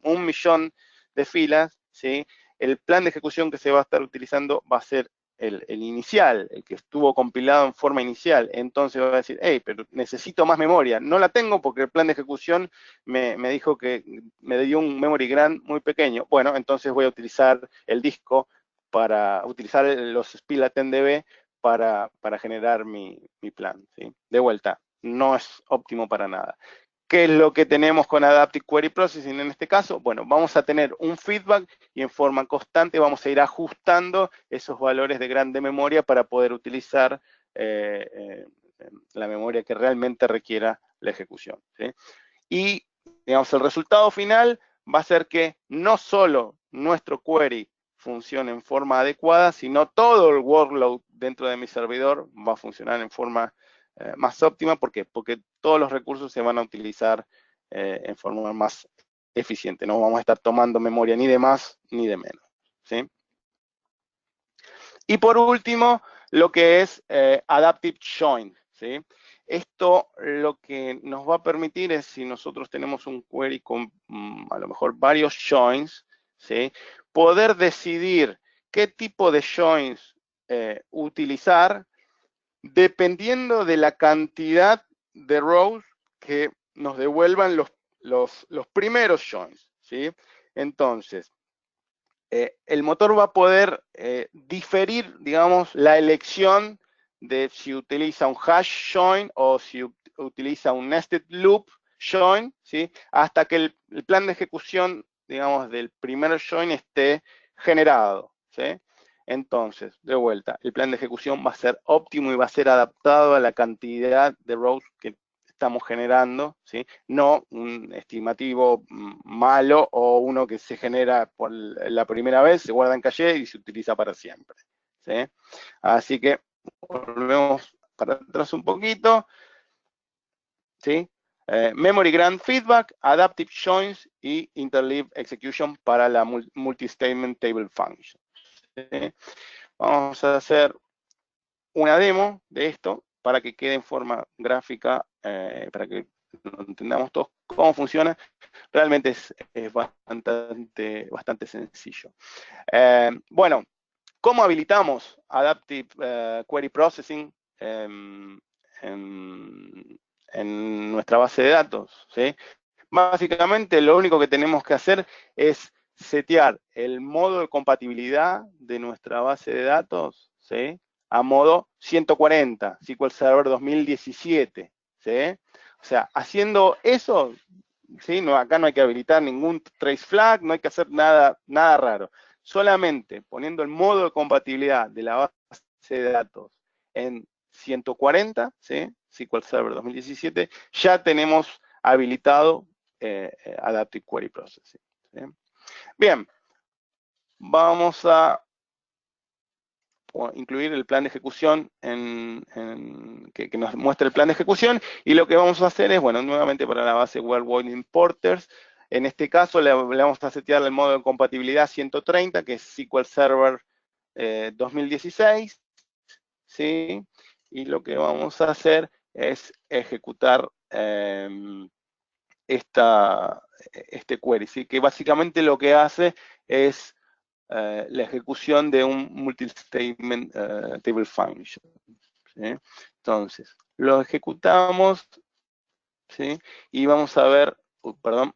1.000.000 de filas, ¿sí? El plan de ejecución que se va a estar utilizando va a ser el inicial, el que estuvo compilado en forma inicial. Entonces va a decir, hey, pero necesito más memoria. No la tengo porque el plan de ejecución me dijo que me dio un memory grant muy pequeño. Bueno, entonces voy a utilizar el disco para utilizar los SPIL10DB para generar mi plan, ¿sí? De vuelta, no es óptimo para nada. ¿Qué es lo que tenemos con Adaptive Query Processing en este caso? Bueno, vamos a tener un feedback y en forma constante vamos a ir ajustando esos valores de grande memoria para poder utilizar la memoria que realmente requiera la ejecución, ¿sí? Y, digamos, el resultado final va a ser que no solo nuestro query funcione en forma adecuada, sino todo el workload dentro de mi servidor va a funcionar en forma más óptima. ¿Por qué? Porque todos los recursos se van a utilizar en forma más eficiente. No vamos a estar tomando memoria ni de más ni de menos, ¿sí? Y por último, lo que es Adaptive Join, ¿sí? Esto lo que nos va a permitir es, si nosotros tenemos un query con a lo mejor varios joins, ¿sí? Poder decidir qué tipo de joins utilizar dependiendo de la cantidad de rows que nos devuelvan los primeros joins, ¿sí? Entonces, el motor va a poder diferir, digamos, la elección de si utiliza un hash join o si utiliza un nested loop join, ¿sí? Hasta que el plan de ejecución, digamos, del primer join esté generado, ¿sí? Entonces, de vuelta, el plan de ejecución va a ser óptimo y va a ser adaptado a la cantidad de rows que estamos generando, ¿sí? No un estimativo malo o uno que se genera por la primera vez, se guarda en caché y se utiliza para siempre, ¿sí? Así que volvemos para atrás un poquito, ¿sí? Memory Grant Feedback, Adaptive Joins y Interleave Execution para la Multi-Statement Table Function, ¿sí? Vamos a hacer una demo de esto para que quede en forma gráfica, para que entendamos todos cómo funciona. Realmente es bastante sencillo. Bueno, ¿cómo habilitamos Adaptive Query Processing en nuestra base de datos? ¿Sí? Básicamente lo único que tenemos que hacer es setear el modo de compatibilidad de nuestra base de datos, ¿sí? A modo 140, SQL Server 2017, ¿sí? O sea, haciendo eso, ¿sí? No, acá no hay que habilitar ningún trace flag, no hay que hacer nada raro. Solamente poniendo el modo de compatibilidad de la base de datos en 140, ¿sí? SQL Server 2017, ya tenemos habilitado Adaptive Query Processing, ¿sí? Bien, vamos a incluir el plan de ejecución que nos muestre el plan de ejecución, y lo que vamos a hacer es, bueno, nuevamente para la base Worldwide Importers, en este caso le vamos a setear el modo de compatibilidad 130, que es SQL Server 2016, ¿sí? Y lo que vamos a hacer es ejecutar este query, ¿sí? Que básicamente lo que hace es la ejecución de un multi-statement table function, ¿sí? Entonces, lo ejecutamos, ¿sí? Y vamos a ver, perdón,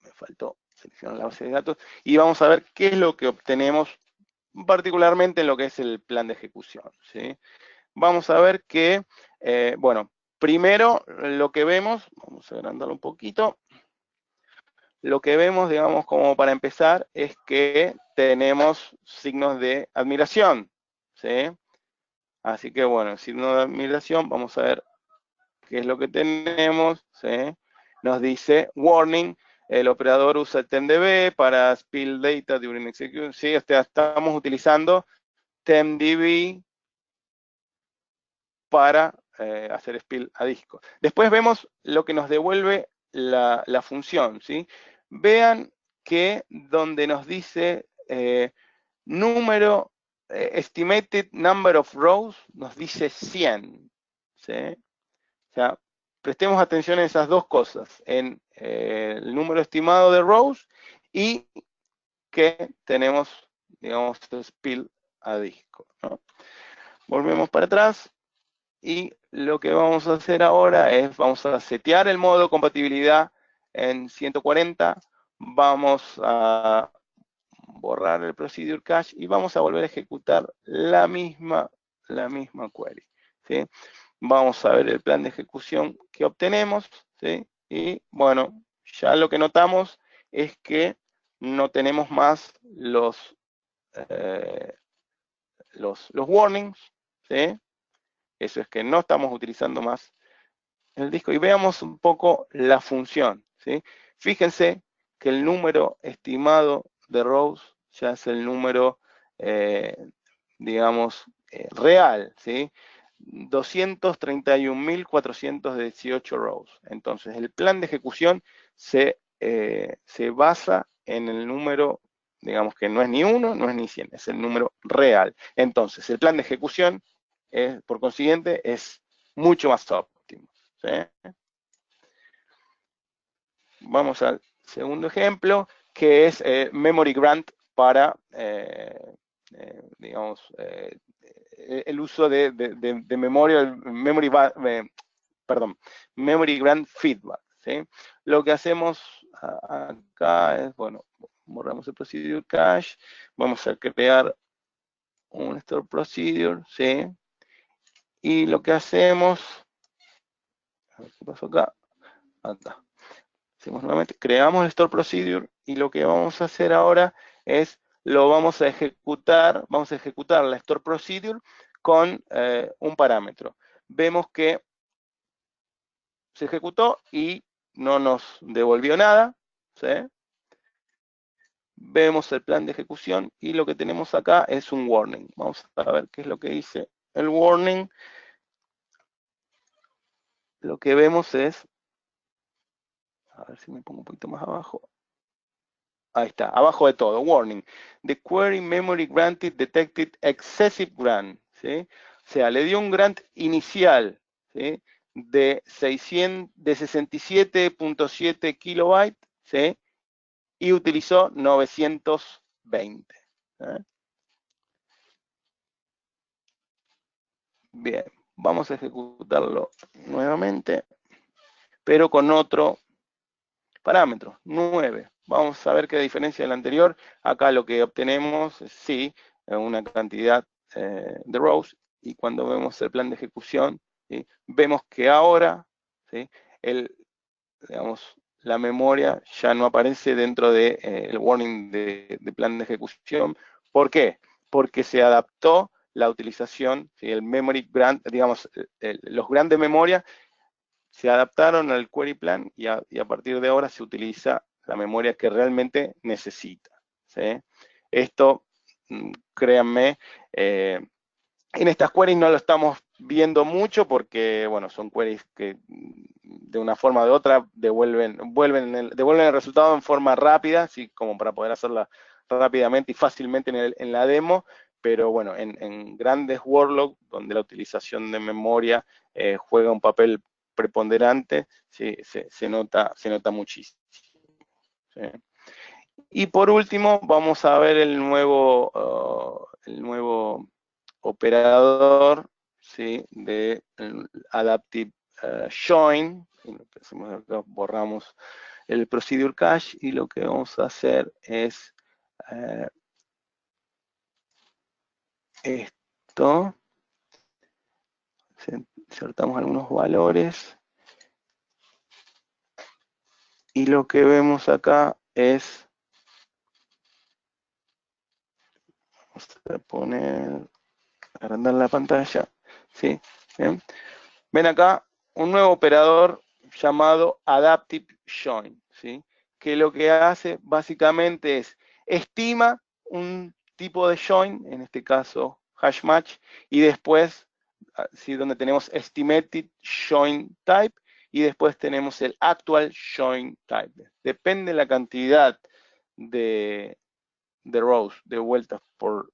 me faltó seleccionar la base de datos, y vamos a ver qué es lo que obtenemos particularmente en lo que es el plan de ejecución, ¿sí? Vamos a ver que, bueno, primero lo que vemos, vamos a agrandarlo un poquito, lo que vemos, digamos, como para empezar, es que tenemos signos de admiración, ¿sí? Así que, bueno, signo de admiración, vamos a ver qué es lo que tenemos, ¿sí? Nos dice, warning, el operador usa el TemDB para spill data during execution, ¿sí? O sea, estamos utilizando TemDB para hacer spill a disco. Después vemos lo que nos devuelve la función, ¿sí? Vean que donde nos dice estimated number of rows, nos dice 100, ¿sí? O sea, prestemos atención a esas dos cosas, en el número estimado de rows y que tenemos, digamos, spill a disco, ¿no? Volvemos para atrás. Y lo que vamos a hacer ahora es, vamos a setear el modo de compatibilidad en 140, vamos a borrar el procedure cache y vamos a volver a ejecutar la misma la misma query, ¿sí? Vamos a ver el plan de ejecución que obtenemos, ¿sí? Y bueno, ya lo que notamos es que no tenemos más los warnings, ¿sí? Eso es que no estamos utilizando más el disco. Y veamos un poco la función, ¿sí? Fíjense que el número estimado de rows ya es el número, digamos, real, ¿sí? 231.418 rows. Entonces, el plan de ejecución se basa en el número, digamos que no es ni 1, no es ni 100, es el número real. Entonces, el plan de ejecución, por consiguiente, es mucho más óptimo, ¿sí? Vamos al segundo ejemplo, que es Memory Grant para, digamos, el uso de memoria, Memory Grant Feedback, ¿sí? Lo que hacemos acá es, bueno, borramos el Procedure Cache, vamos a crear un Store Procedure, ¿sí? Y lo que hacemos, a ver qué pasó acá, acá. Hacemos nuevamente, creamos el Store Procedure y lo que vamos a hacer ahora es, vamos a ejecutar la Store Procedure con un parámetro. Vemos que se ejecutó y no nos devolvió nada, ¿sí? Vemos el plan de ejecución y lo que tenemos acá es un warning. Vamos a ver qué es lo que dice el warning. Lo que vemos es, a ver si me pongo un poquito más abajo. Ahí está, abajo de todo, warning. The query memory granted detected excessive grant, ¿sí? O sea, le dio un grant inicial, ¿sí? De 67.7 kilobytes, ¿sí? Y utilizó 920. ¿eh? Bien, vamos a ejecutarlo nuevamente, pero con otro parámetro, 9. Vamos a ver qué diferencia del anterior. Acá lo que obtenemos es, sí, una cantidad de rows, y cuando vemos el plan de ejecución, ¿sí? Vemos que ahora, ¿sí? Digamos, la memoria ya no aparece dentro del warning de plan de ejecución. ¿Por qué? Porque se adaptó la utilización, ¿sí? El memory grant, digamos, los grants de memoria se adaptaron al query plan y a partir de ahora se utiliza la memoria que realmente necesita, ¿sí? Esto, créanme, en estas queries no lo estamos viendo mucho porque, bueno, son queries que de una forma u otra devuelven el resultado en forma rápida, así como para poder hacerla rápidamente y fácilmente en la demo, pero bueno, en grandes workloads donde la utilización de memoria juega un papel preponderante, ¿sí? se nota muchísimo, ¿sí? Y por último, vamos a ver el nuevo operador, ¿sí? De Adaptive Join. Borramos el Procedure Cache y lo que vamos a hacer es esto. Insertamos algunos valores y lo que vemos acá es, vamos a poner, agrandar la pantalla, ¿sí? ¿Bien? Ven acá un nuevo operador llamado Adaptive Join, ¿sí? Que lo que hace básicamente es estima un tipo de join, en este caso hash match, y después, ¿sí? Donde tenemos estimated join type, y después tenemos el actual join type. Depende de la cantidad de rows, de vueltas por,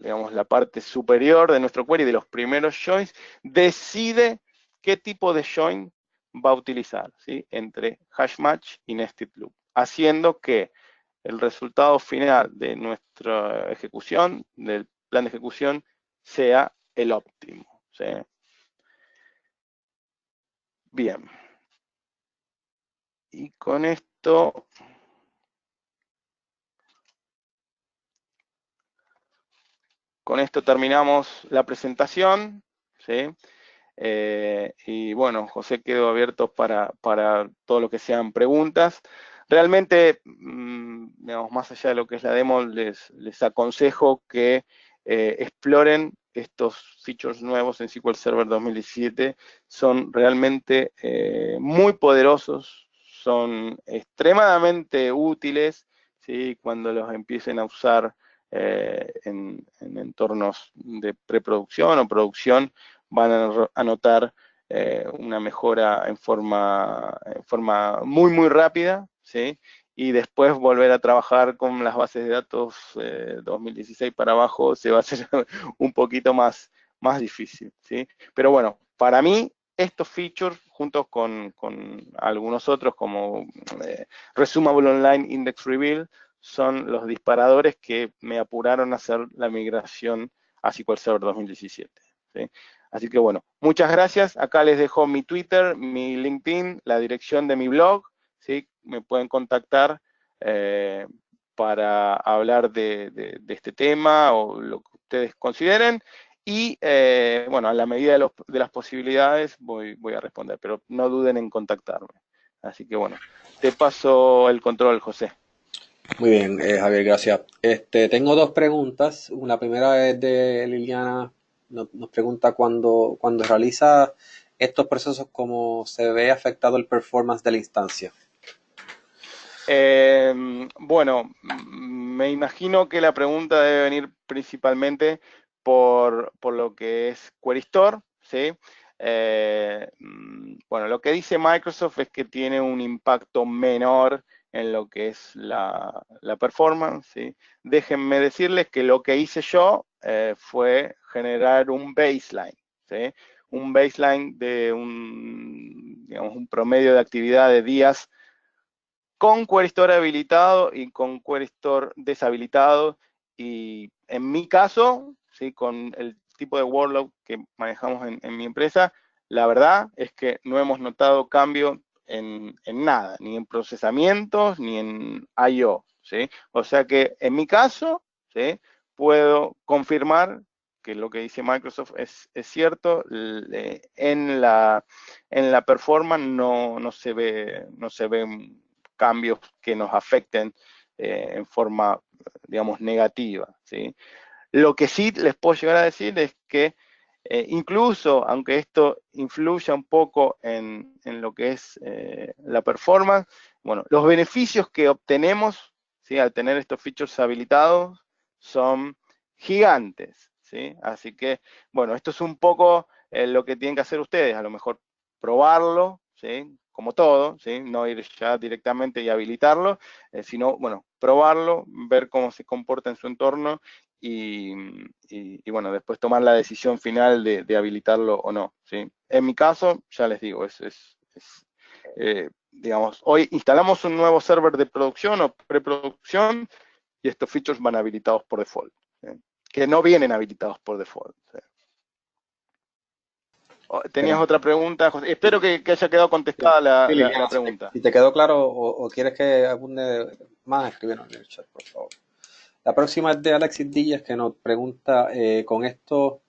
digamos, la parte superior de nuestro query, de los primeros joins, decide qué tipo de join va a utilizar, ¿sí? Entre hash match y nested loop, haciendo que el resultado final de nuestra ejecución, del plan de ejecución, sea el óptimo, ¿sí? Bien. Y con esto con esto terminamos la presentación, ¿sí? Y bueno, José, quedo abierto para todo lo que sean preguntas. Realmente, digamos, más allá de lo que es la demo, les aconsejo que exploren estos features nuevos en SQL Server 2017. Son realmente muy poderosos, son extremadamente útiles, ¿sí? Cuando los empiecen a usar en entornos de preproducción o producción, van a notar una mejora en forma muy rápida, ¿sí? Y después volver a trabajar con las bases de datos 2016 para abajo se va a hacer un poquito más difícil, ¿sí? Pero bueno, para mí estos features, juntos con algunos otros como Resumable Online Index Reveal, son los disparadores que me apuraron a hacer la migración a SQL Server 2017, ¿sí? Así que bueno, muchas gracias. Acá les dejo mi Twitter, mi LinkedIn, la dirección de mi blog, ¿sí? Me pueden contactar para hablar de este tema o lo que ustedes consideren. Y bueno, a la medida de las posibilidades voy a responder, pero no duden en contactarme. Así que bueno, te paso el control, José. Muy bien, Javier, gracias. Tengo dos preguntas. Una primera es de Liliana. Nos pregunta cuando realiza estos procesos, ¿cómo se ve afectado el performance de la instancia? Bueno, me imagino que la pregunta debe venir principalmente por lo que es Query Store, ¿sí? Bueno, lo que dice Microsoft es que tiene un impacto menor en lo que es la performance, ¿sí? Déjenme decirles que lo que hice yo fue generar un baseline, ¿sí? Un baseline de digamos, un promedio de actividad de días con Query Store habilitado y con Query Store deshabilitado. Y en mi caso, ¿sí? Con el tipo de workload que manejamos en mi empresa, la verdad es que no hemos notado cambio en nada, ni en procesamientos, ni en I/O, ¿sí? O sea que en mi caso, ¿sí? Puedo confirmar que lo que dice Microsoft es cierto. En la performance no se ven cambios que nos afecten en forma, digamos, negativa, ¿sí? Lo que sí les puedo llegar a decir es que incluso, aunque esto influya un poco en lo que es la performance, bueno, los beneficios que obtenemos, ¿sí? Al tener estos features habilitados son gigantes, ¿sí? Así que, bueno, esto es un poco lo que tienen que hacer ustedes, a lo mejor probarlo, ¿sí? Como todo, ¿sí? No ir ya directamente y habilitarlo, sino, bueno, probarlo, ver cómo se comporta en su entorno y bueno, después tomar la decisión final de habilitarlo o no, ¿sí? En mi caso, ya les digo, digamos, hoy instalamos un nuevo server de producción o preproducción y estos features van habilitados por default, ¿sí? Que no vienen habilitados por default, ¿sí? ¿Tenías otra pregunta, José? Espero que haya quedado contestada Sí, Liliana, la pregunta. si te quedó claro o quieres que abunde más, escríbenos en el chat, por favor. La próxima es de Alexis Díaz, que nos pregunta, ¿con esto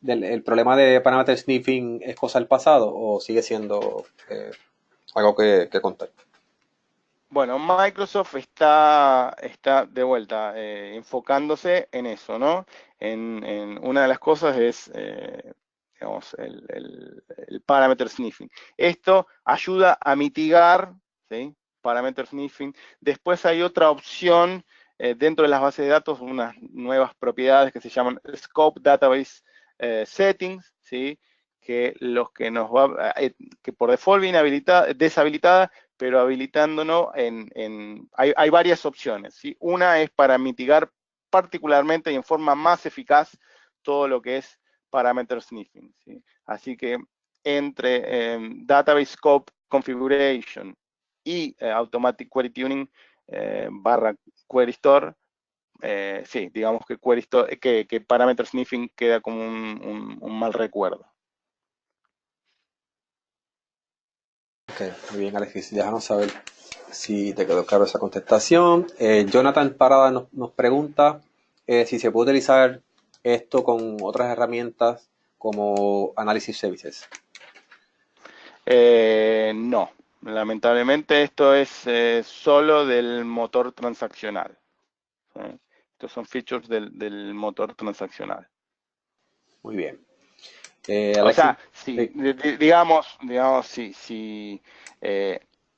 el problema de parameter sniffing es cosa del pasado o sigue siendo algo que contar? Bueno, Microsoft está de vuelta enfocándose en eso, ¿no? En una de las cosas es, digamos, el parameter sniffing. Esto ayuda a mitigar, ¿sí? Parameter sniffing. Después hay otra opción dentro de las bases de datos, unas nuevas propiedades que se llaman Scope Database Settings, ¿sí? Que los que nos va, que por default viene deshabilitada, pero habilitándonos hay varias opciones, ¿sí? Una es para mitigar particularmente y en forma más eficaz todo lo que es parameter sniffing, ¿sí? Así que entre Database Scope Configuration y Automatic Query Tuning barra Query Store, sí, digamos que Query Store, que parameter sniffing queda como un mal recuerdo. Ok, muy bien, Alexis, déjanos saber si te quedó claro esa contestación. Jonathan Parada nos pregunta si se puede utilizar esto con otras herramientas como Analysis Services? No, lamentablemente esto es solo del motor transaccional. ¿Sí? Estos son features del motor transaccional. Muy bien. O Alexis, sea, sí, sí. digamos, si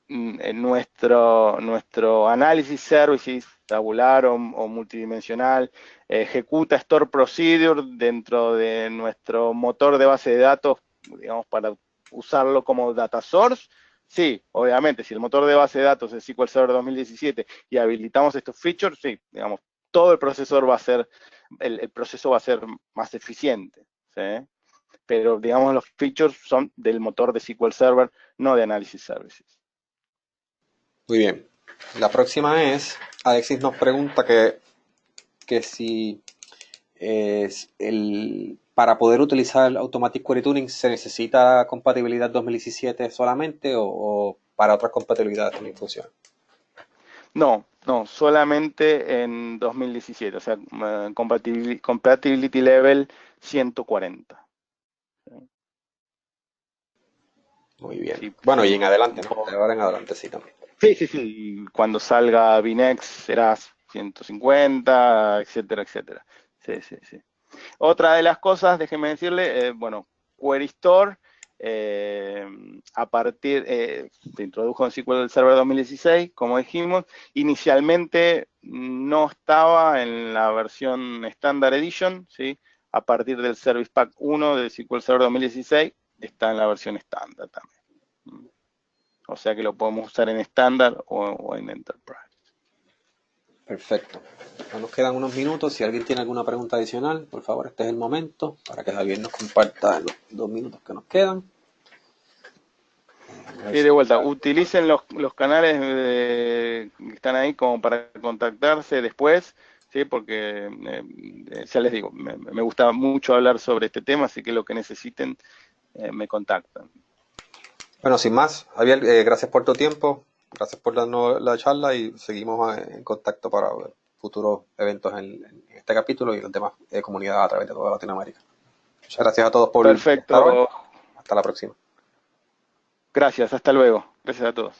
en nuestro análisis services tabular o multidimensional ejecuta store procedure dentro de nuestro motor de base de datos, digamos, para usarlo como data source, sí, obviamente, si el motor de base de datos es SQL Server 2017 y habilitamos estos features, sí, digamos, todo el procesor va a ser, el proceso va a ser más eficiente, ¿sí? Pero digamos los features son del motor de SQL Server, no de Analysis Services. Muy bien. La próxima es, Alexis nos pregunta que si para poder utilizar el Automatic Query Tuning se necesita compatibilidad 2017 solamente o para otras compatibilidades también funciona. No, solamente en 2017, o sea, compatibility level 140. Muy bien. Sí, Bueno, y sí, en adelante, ¿no? De ahora en adelante sí también. sí. Cuando salga VNext será 150, etcétera, etcétera. Sí. Otra de las cosas, déjeme decirle, bueno, Query Store, se introdujo en SQL Server 2016, como dijimos, inicialmente no estaba en la versión Standard Edition, ¿sí? A partir del Service Pack 1 de SQL Server 2016, está en la versión estándar también. O sea que lo podemos usar en estándar o en Enterprise. Perfecto. Ya nos quedan unos minutos. Si alguien tiene alguna pregunta adicional, por favor, este es el momento para que Javier nos comparta los 2 minutos que nos quedan. Sí, de vuelta, utilicen los canales que están ahí como para contactarse después, ¿sí? Porque ya les digo, me gusta mucho hablar sobre este tema, así que lo que necesiten me contactan. Bueno, sin más, Javier, gracias por tu tiempo, gracias por darnos la charla y seguimos en contacto para futuros eventos en este capítulo y las demás comunidades a través de toda Latinoamérica. Muchas gracias a todos por estar hoy. Perfecto, Hasta la próxima. gracias, hasta luego. Gracias a todos.